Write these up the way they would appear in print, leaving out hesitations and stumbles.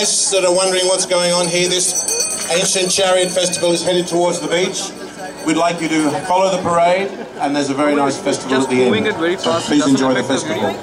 guests that are wondering what's going on here, this Ancient Chariot Festival is headed towards the beach. We'd like you to follow the parade, and there's a very nice festival at the end. So please enjoy the festival.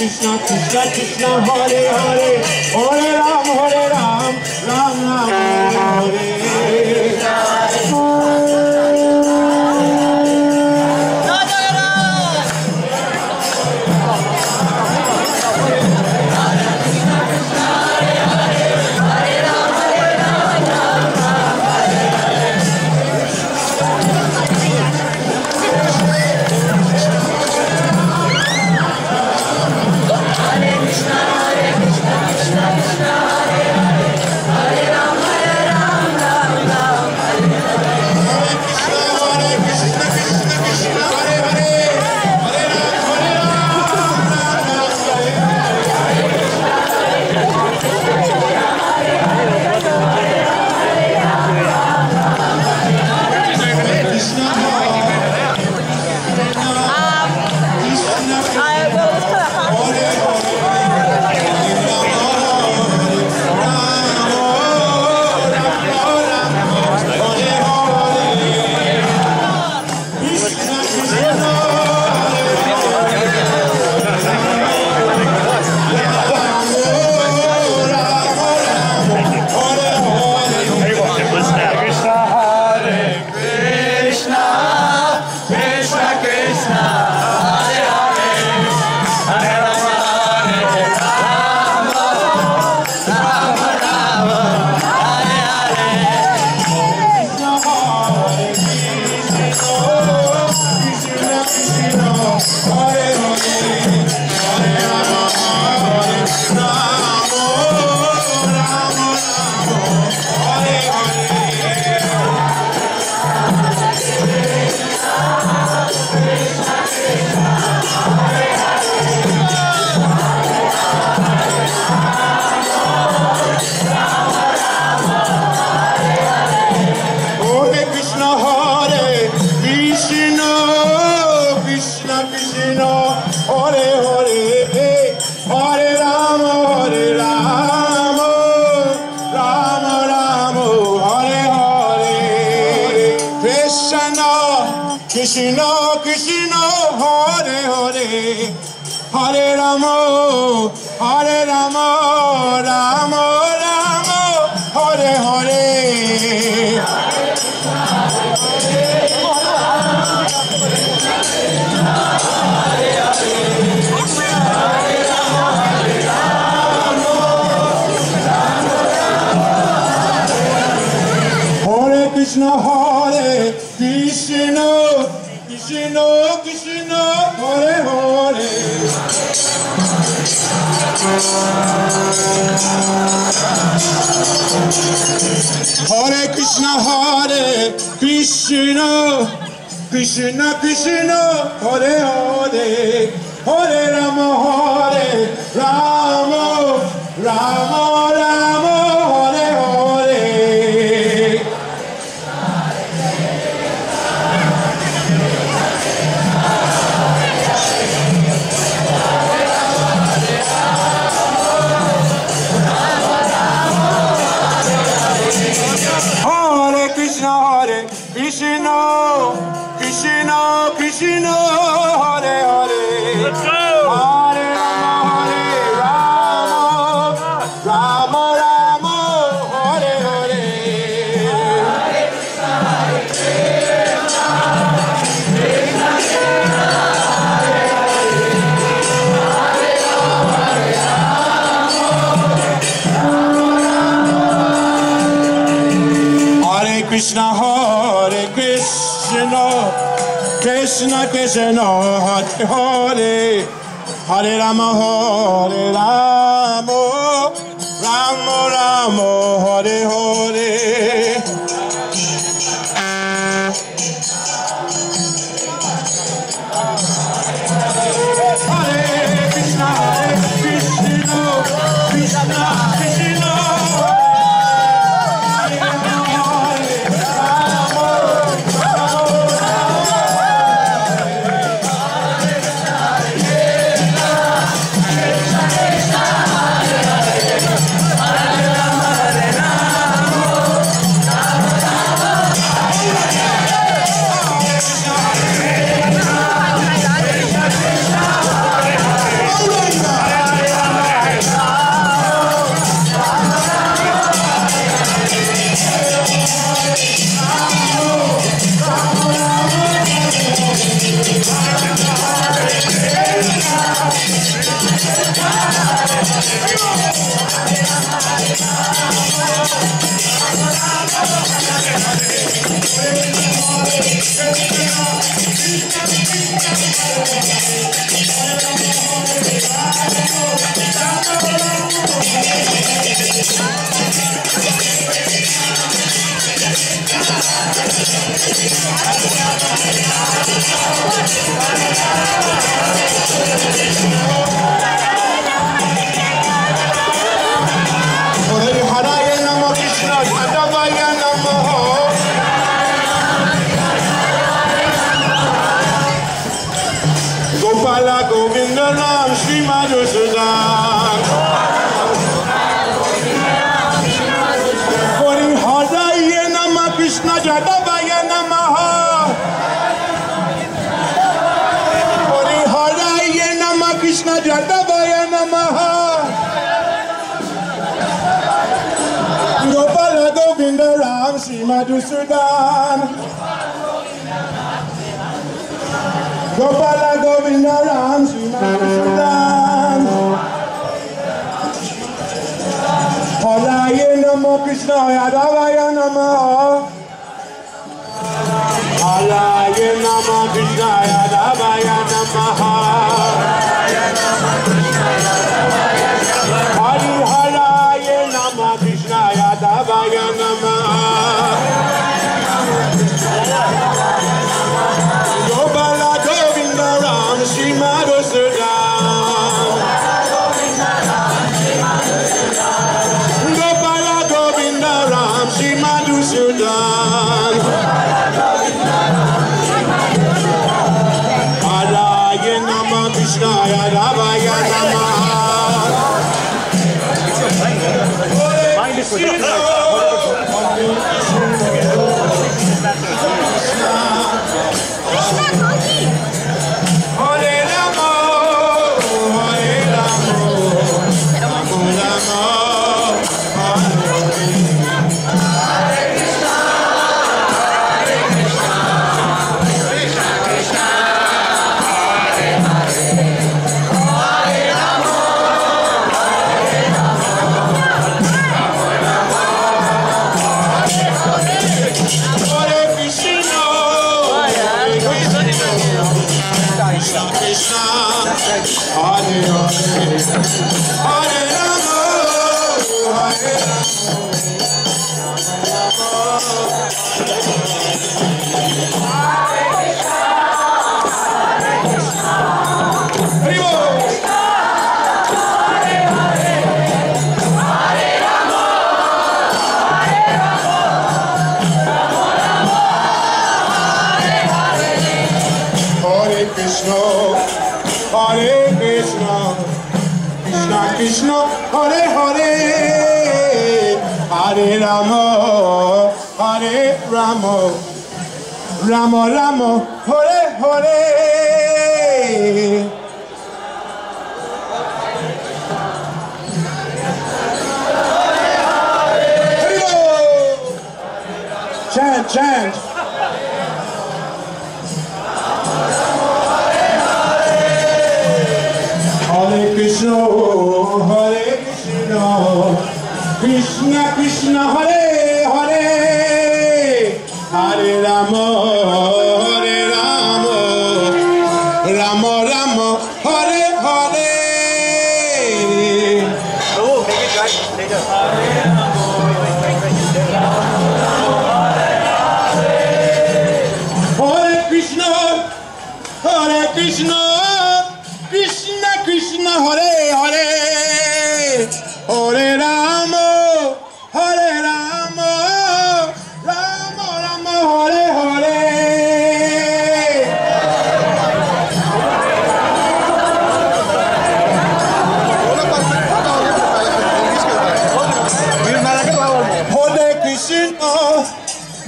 Krishna, Krishna Krishna, Hare Hare, Hare Ram, Ram Ram, Hare Krishna, Hare Krishna, Krishna Krishna Hare Hare Hare Rama Rama Rama Hare Hare Krishna Hare Krishna Krishna Krishna Hare Hare Hare Krishna Hare Krishna Krishna Krishna Hare Hare Hare Rama Rama Rama Rama Hare Hare Krishna, Krishna, Krishna, Hare Hare. Let's go. Hare Rama, Rama Rama, Hare Hare. Hare Krishna, Hare Krishna, Krishna Krishna, Hare Hare. Hare Rama, Hare Krishna, Hare Krishna, Krishna Krishna, Hare Hare, Hare Rama, Rama Rama, Hare Hare. Hare Krishna, Krishna Krishna, Krishna. Gopala Govinda Ram Shri Madhusudan. Hori Haraye Namah Krishna Jadavaya Namaha. Hori Haraye Namah Krishna Jadavaya Namaha. Gopala Govinda Ram Shri Madhusudan. Gopala Govinda Ram Shri Madhusudan. Haraye Namah Krishna Yadavaya Namaha. Haraye Namah Krishna Yadavaya Namaha. Hari Haraye Namah Krishna Yadavaya Namaha. Gopala Govinda Ram Shri Madhusudan. Gopala Govinda Ram Shri Madhusudan. Haraye Namah Krishna Yadavaya Namaha. Krishna Hare Rama, Hare Rama, Rama Rama, Hare Hare. Chant, chant. Hare Krishna, Krishna Krishna, Hare Hare, Hare Rama, Hare Rama, Rama Rama, Hare Hare. Oh, make it right later. Hare Krishna, Krishna Krishna, Hare Hare, Hare Rama, Hare Rama, Rama Rama, Hare Hare.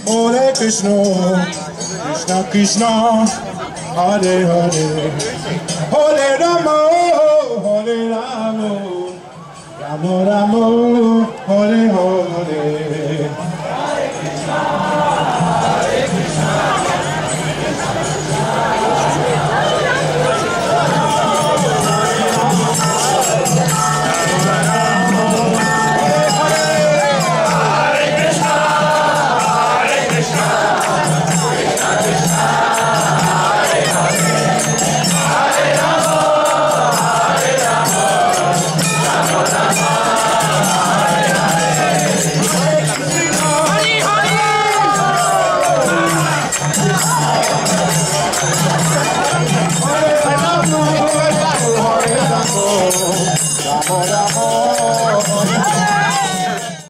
Hare Krishna, Krishna Krishna, Hare Hare, Hare Rama, Hare Rama, Rama Rama, Hare Hare. Rama Rama,